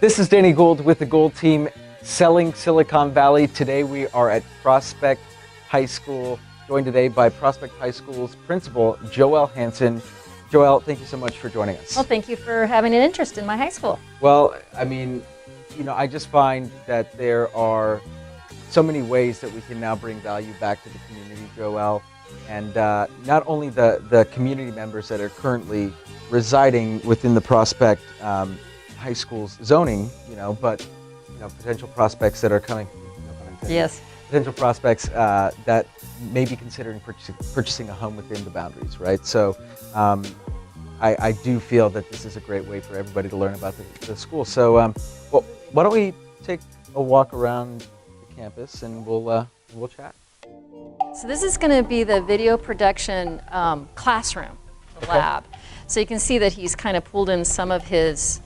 This is Danny Gould with the Gould team selling Silicon Valley. Today we are at Prospect High School, joined today by Prospect High School's Principal Joell Hanson. Joell, thank you so much for joining us. Well, thank you for having an interest in my high school. Well, I mean, I just find that there are so many ways that we can now bring value back to the community, Joell. And not only the community members that are currently residing within the Prospect High School's zoning, but potential prospects that are coming. Yes. Potential prospects that may be considering purchasing a home within the boundaries, right? So I do feel that this is a great way for everybody to learn about the school. So well, why don't we take a walk around the campus and we'll chat. So this is going to be the video production classroom, the lab. So you can see that he's kind of pulled in some of his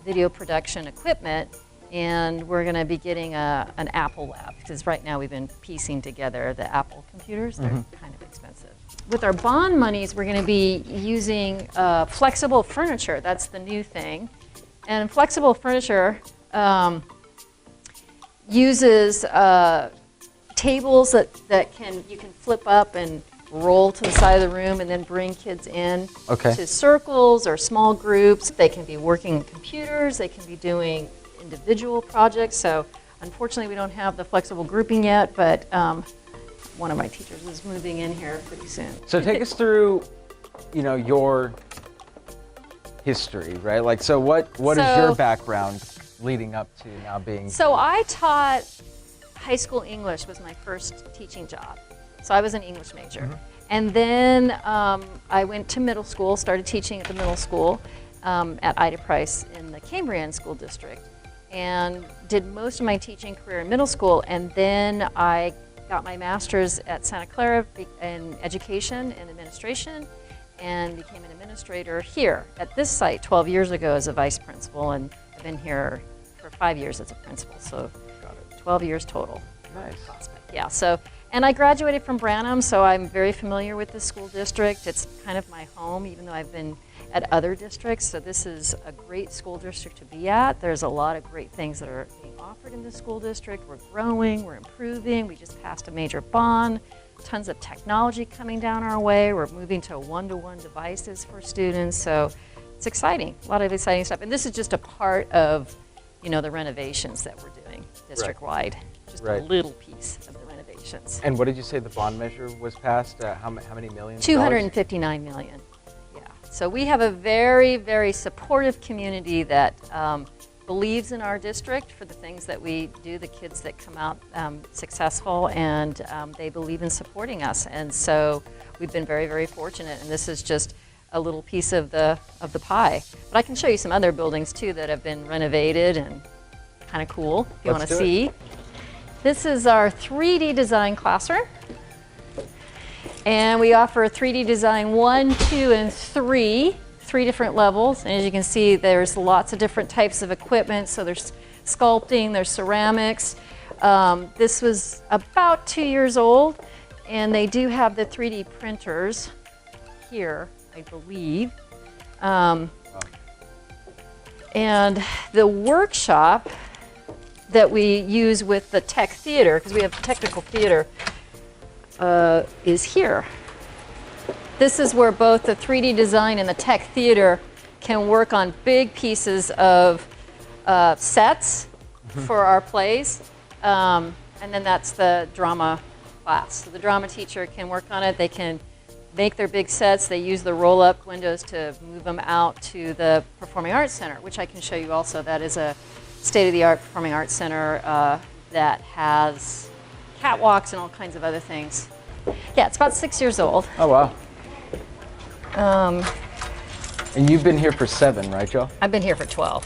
video production equipment, and we're going to be getting an Apple lab, because right now we've been piecing together the Apple computers. They're kind of expensive. With our bond monies, we're going to be using flexible furniture. That's the new thing. And flexible furniture uses tables that you can flip up and roll to the side of the room and then bring kids in to circles or small groups. They can be working computers, they can be doing individual projects. So unfortunately we don't have the flexible grouping yet, but one of my teachers is moving in here pretty soon. So take us through, your history, right? Like, so what is your background leading up to now being? So I taught high school English was my first teaching job. So I was an English major. And then I went to middle school, started teaching at the middle school at Ida Price in the Cambrian School District, and did most of my teaching career in middle school. And then I got my master's at Santa Clara in education and administration, and became an administrator here at this site 12 years ago as a vice principal, and I've been here for 5 years as a principal, so 12 years total. Nice. Yeah, and I graduated from Branham, so I'm very familiar with the school district. It's kind of my home, even though I've been at other districts. So this is a great school district to be at. There's a lot of great things that are being offered in the school district. We're growing, we're improving. We just passed a major bond. Tons of technology coming down our way. We're moving to one-to-one devices for students. So it's exciting, a lot of exciting stuff. And this is just a part of, the renovations that we're doing district-wide. Just a little piece of the renovations. And what did you say the bond measure was passed? How many millions? $259 million. Yeah. So we have a very, very supportive community that believes in our district for the things that we do, the kids that come out successful, and they believe in supporting us. And so we've been very, very fortunate, and this is just a little piece of the pie. But I can show you some other buildings too that have been renovated and kind of cool if you want to see. This is our 3D design classroom. And we offer 3D design 1, 2, and 3 different levels. And as you can see, there's lots of different types of equipment. So there's sculpting, there's ceramics. This was about 2 years old, and they do have the 3D printers here, I believe. And the workshop that we use with the tech theater, because we have technical theater, is here. This is where both the 3D design and the tech theater can work on big pieces of sets for our plays. And then that's the drama class. So the drama teacher can work on it. They can make their big sets. They use the roll-up windows to move them out to the Performing Arts Center, which I can show you also. That is a state-of-the-art Performing Arts Center that has catwalks and all kinds of other things. Yeah, it's about 6 years old. Oh, wow. And you've been here for 7, right, Joe? I've been here for 12.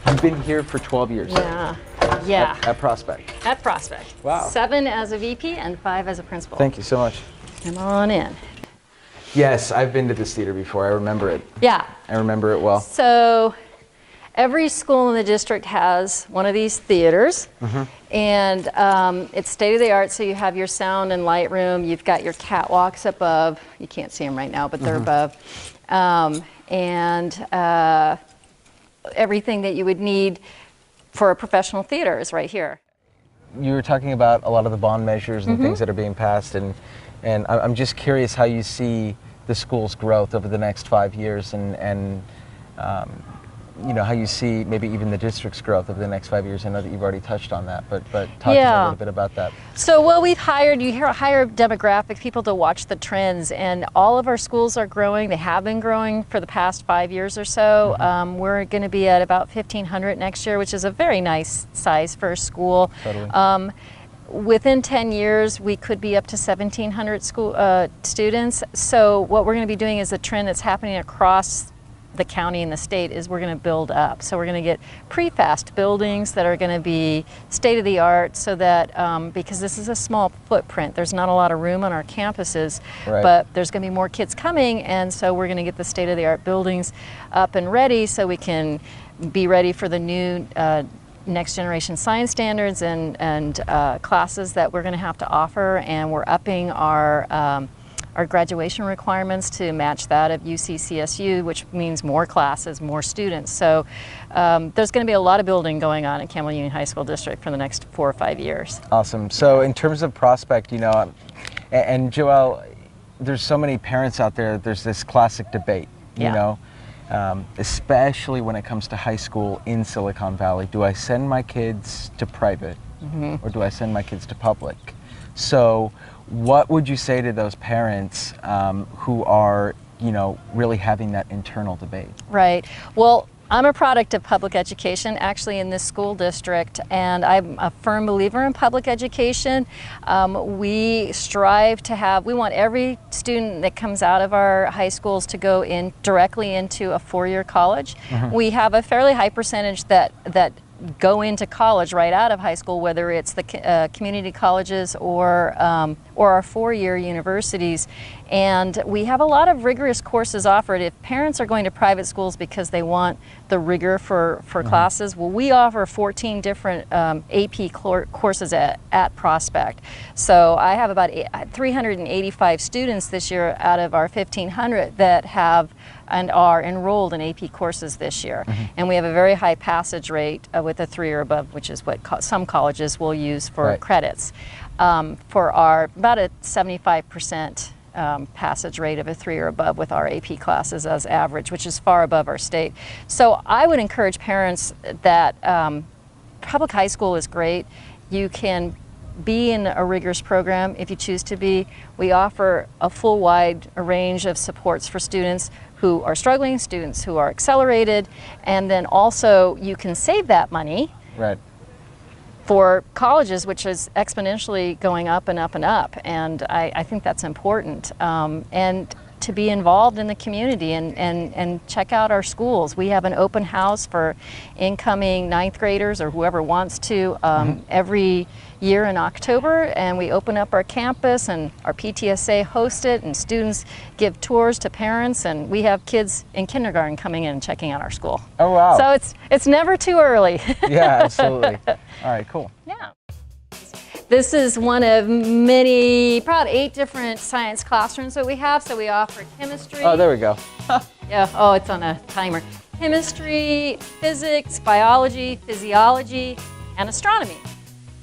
You've been here for 12 years? Yeah. At Prospect? At Prospect. Wow. 7 as a VP and 5 as a principal. Thank you so much. Come on in. Yes, I've been to this theater before. I remember it. Yeah. I remember it well. So every school in the district has one of these theaters, and it's state-of-the-art, so you have your sound and light room, you've got your catwalks above, you can't see them right now, but they're above, and everything that you would need for a professional theater is right here. You were talking about a lot of the bond measures and things that are being passed, and I'm just curious how you see the school's growth over the next 5 years, and you know, how you see maybe even the district's growth over the next 5 years. I know that you've already touched on that, but talk to me a little bit about that. So, well, we've hired, hire demographic people to watch the trends, and all of our schools are growing. They have been growing for the past 5 years or so. We're going to be at about 1,500 next year, which is a very nice size for a school. Totally. Within 10 years, we could be up to 1,700 school students. So what we're going to be doing is a trend that's happening across the county and the state is we're going to build up. So we're going to get prefast buildings that are going to be state-of-the-art, so that because this is a small footprint, there's not a lot of room on our campuses, but there's going to be more kids coming, and so we're going to get the state-of-the-art buildings up and ready so we can be ready for the new next generation science standards and classes that we're going to have to offer, and we're upping our graduation requirements to match that of UC-CSU, which means more classes, more students. So there's going to be a lot of building going on at Campbell Union High School District for the next 4 or 5 years. Awesome. So in terms of prospect, you know, and Joelle, there's so many parents out there, there's this classic debate, you know, especially when it comes to high school in Silicon Valley. Do I send my kids to private or do I send my kids to public? So what would you say to those parents who are, you know, really having that internal debate? Right. Well, I'm a product of public education, actually, in this school district, and I'm a firm believer in public education. We strive to have, we want every student that comes out of our high schools to go in directly into a four-year college. We have a fairly high percentage that go into college right out of high school, whether it's the community colleges or our four-year universities. And we have a lot of rigorous courses offered. If parents are going to private schools because they want the rigor for classes, well, we offer 14 different AP courses at Prospect. So I have about 385 students this year out of our 1,500 that have and are enrolled in AP courses this year. And we have a very high passage rate with a 3 or above, which is what some colleges will use for credits. For our, about a 75% passage rate of a 3 or above with our AP classes as average, which is far above our state. So I would encourage parents that public high school is great. You can be in a rigorous program if you choose to be. We offer a full wide range of supports for students who are struggling, students who are accelerated, and then also you can save that money for colleges, which is exponentially going up and up and up, and I think that's important. And to be involved in the community and check out our schools. We have an open house for incoming 9th graders or whoever wants to every year in October, and we open up our campus and our PTSA host it, and students give tours to parents, and we have kids in kindergarten coming in and checking out our school. Oh wow. So it's never too early. Yeah, absolutely. All right, cool. Yeah. This is one of many, probably 8 different science classrooms that we have. So we offer chemistry. Oh, there we go. Yeah, oh, it's on a timer. Chemistry, physics, biology, physiology, and astronomy.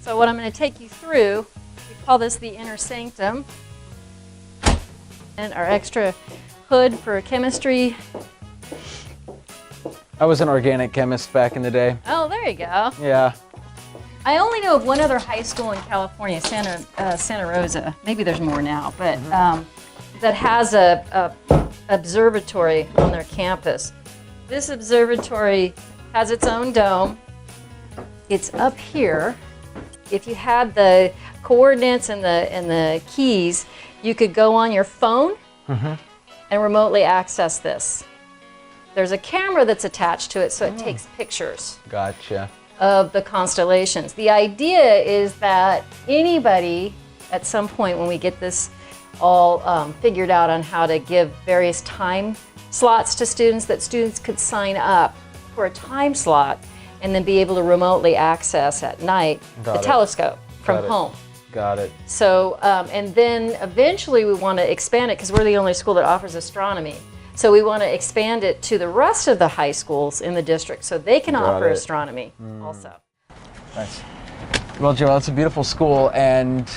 So what I'm going to take you through, we call this the inner sanctum. And our extra hood for chemistry. I was an organic chemist back in the day. Oh, there you go. Yeah. I only know of one other high school in California, Santa Rosa. Maybe there's more now, but that has a observatory on their campus. This observatory has its own dome. It's up here. If you had the coordinates and the keys, you could go on your phone and remotely access this. There's a camera that's attached to it, so it takes pictures. Gotcha. Of the constellations. The idea is that anybody at some point when we get this all figured out on how to give various time slots to students, that students could sign up for a time slot and then be able to remotely access at night the telescope from home. Got it. So, and then eventually we want to expand it because we're the only school that offers astronomy. So we want to expand it to the rest of the high schools in the district so they can offer astronomy also. Nice. Well, Joelle, it's a beautiful school, and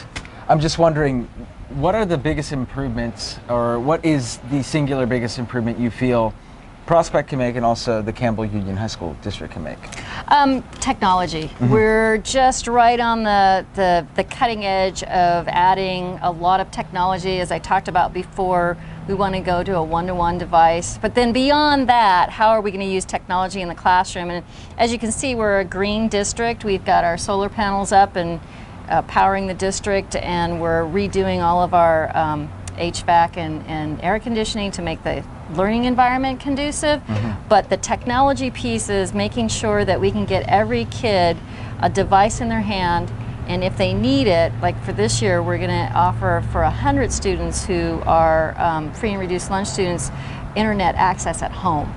I'm just wondering, what are the biggest improvements, or what is the singular biggest improvement you feel Prospect can make and also the Campbell Union High School District can make? Technology. We're just right on the cutting edge of adding a lot of technology. As I talked about before, we want to go to a one-to-one device. But then beyond that, how are we going to use technology in the classroom? And as you can see, we're a green district. We've got our solar panels up and powering the district, and we're redoing all of our HVAC and air conditioning to make the learning environment conducive. But the technology piece is making sure that we can get every kid a device in their hand, and if they need it, like for this year, we're going to offer for 100 students who are free and reduced lunch students internet access at home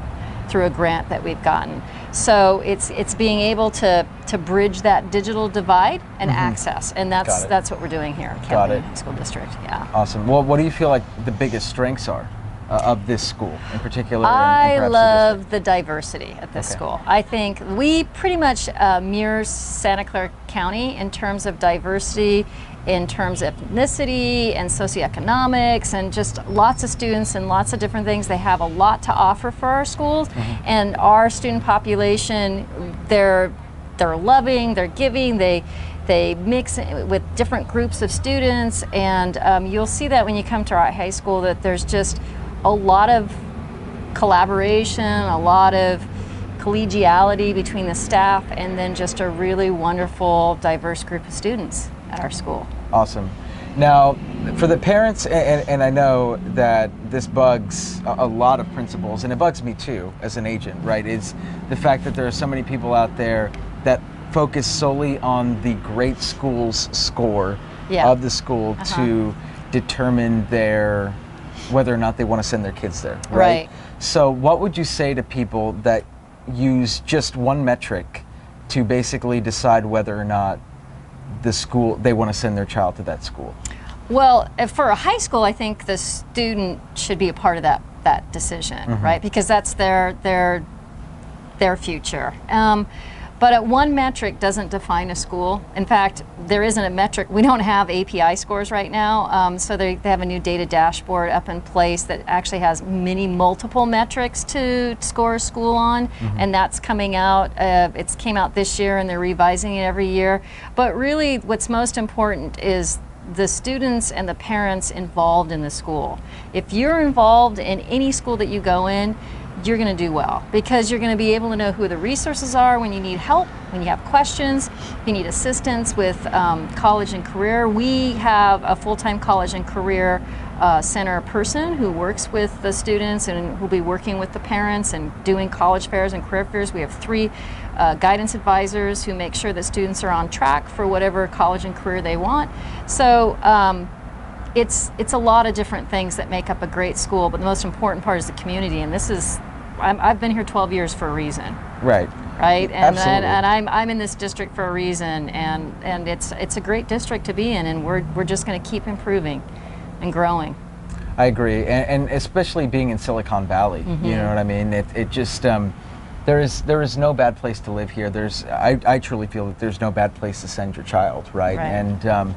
through a grant that we've gotten. So it's being able to bridge that digital divide and access, and that's what we're doing here in Campbell High School District. Yeah. Awesome. Well, what do you feel like the biggest strengths are of this school in particular? I love the diversity at this school. I think we pretty much mirror Santa Clara County in terms of diversity, in terms of ethnicity and socioeconomics, and just lots of students and lots of different things. They have a lot to offer for our schools, and our student population, they're loving, they're giving, they mix with different groups of students, and you'll see that when you come to our high school, that there's just a lot of collaboration, a lot of collegiality between the staff, and then just a really wonderful, diverse group of students at our school. Awesome. Now, for the parents, and I know that this bugs a lot of principals, and it bugs me too as an agent, right, is the fact that there are so many people out there that focus solely on the great school's score of the school to determine whether or not they want to send their kids there, right? So what would you say to people that use just one metric to basically decide whether or not they want to send their child to that school? Well, for a high school, I think the student should be a part of that decision, right? Because that's their future. But one metric doesn't define a school. In fact, there isn't a metric. We don't have API scores right now, so they have a new data dashboard up in place that actually has multiple metrics to score a school on, and that's coming out. It's came out this year, and they're revising it every year. But really, what's most important is the students and the parents involved in the school. If you're involved in any school that you go in, you're going to do well, because you're going to be able to know who the resources are when you need help, when you have questions, you need assistance with college and career. We have a full-time college and career center person who works with the students and who'll be working with the parents and doing college fairs and career fairs. We have 3 guidance advisors who make sure that students are on track for whatever college and career they want. So it's a lot of different things that make up a great school, but the most important part is the community, and this is, I've been here 12 years for a reason. Right. And I'm in this district for a reason, and it's a great district to be in, and we're just going to keep improving and growing. I agree, and especially being in Silicon Valley, you know what I mean? It just there is no bad place to live here. I truly feel that there's no bad place to send your child, right? And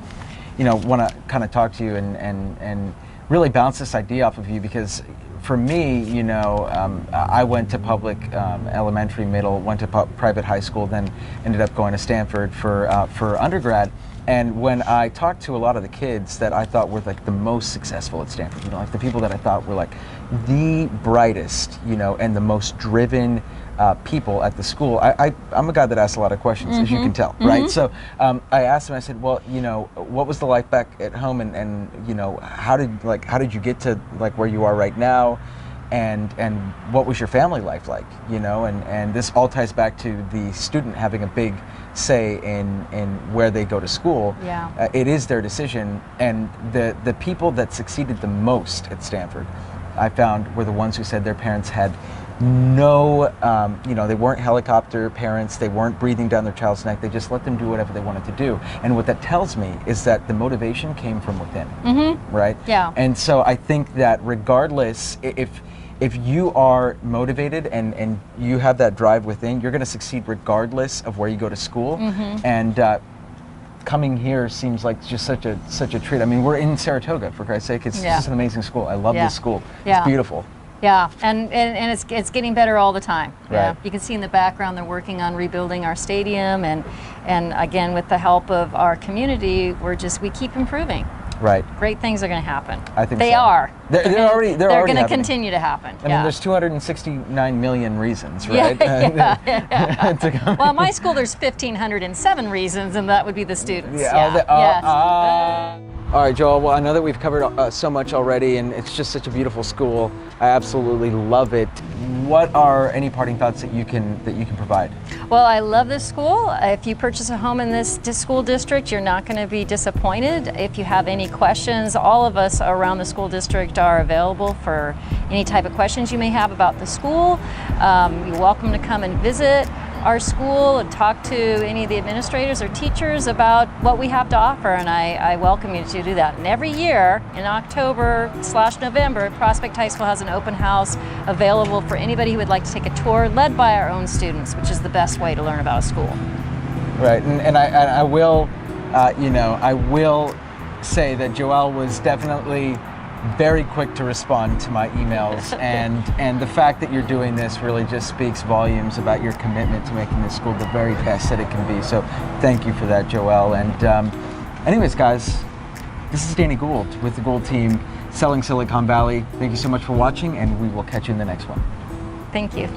you know, want to kind of talk to you and really bounce this idea off of you, because for me, you know, I went to public elementary, middle, went to private high school, then ended up going to Stanford for undergrad. And when I talked to a lot of the kids that I thought were like the most successful at Stanford, you know, like the people that I thought were like the brightest, you know, and the most driven people at the school, I'm a guy that asks a lot of questions, as you can tell, right? So I asked them, I said, well, you know, what was the life back at home, and you know, how did you get to like where you are right now, and what was your family life like, you know, and this all ties back to the student having a big say in where they go to school. It is their decision, and the people that succeeded the most at Stanford, I found, were the ones who said their parents had no, you know, they weren't helicopter parents, they weren't breathing down their child's neck, they just let them do whatever they wanted to do. And what that tells me is that the motivation came from within, right? And so I think that regardless, if you are motivated and you have that drive within, you're going to succeed regardless of where you go to school. And coming here seems like just such a treat. I mean, we're in Saratoga, for Christ's sake. It's just an amazing school. I love this school. It's beautiful. Yeah, and it's getting better all the time. Right. Yeah, you can see in the background they're working on rebuilding our stadium, and again, with the help of our community, we keep improving. Right. Great things are going to happen. I think they so. are. They're already going to continue to happen. I mean, there's 269 million reasons, right? Yeah. Well, my school there's 1,507 reasons, and that would be the students. All right, Joel. Well, I know that we've covered so much already, and it's just such a beautiful school. I absolutely love it. What are any parting thoughts that you can provide? Well, I love this school. If you purchase a home in this school district, you're not going to be disappointed. If you have any questions, all of us around the school district are available for any type of questions you may have about the school. You're welcome to come and visit our school and talk to any of the administrators or teachers about what we have to offer, and I welcome you to do that. And every year in October/November, Prospect High School has an open house available for anybody who would like to take a tour, led by our own students, which is the best way to learn about a school. Right, and I will, I will say that Joelle was definitely very quick to respond to my emails, and the fact that you're doing this really just speaks volumes about your commitment to making this school the very best that it can be. So thank you for that, Joelle. And anyways, guys, this is Danny Gould with the Gould team selling Silicon Valley. Thank you so much for watching, and we will catch you in the next one. Thank you.